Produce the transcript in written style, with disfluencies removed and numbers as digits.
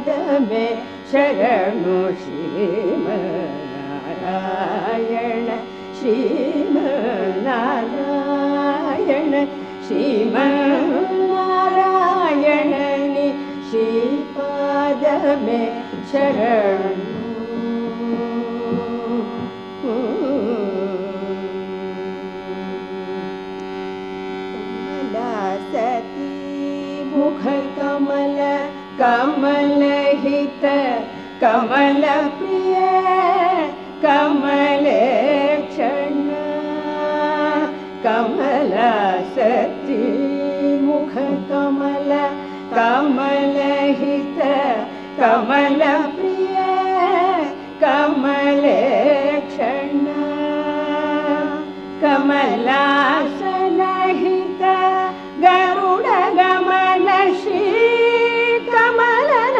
श्रीपादमे शरणु श्रीमन्नारायण श्रीमन्नारायण श्रीमन्नारायण नि श्रीपादमे शरणु सती मुख कमल कमल हित कमल प्रिय कमल क्षण कमल सती मुख कमल कमल हित कमल प्रिय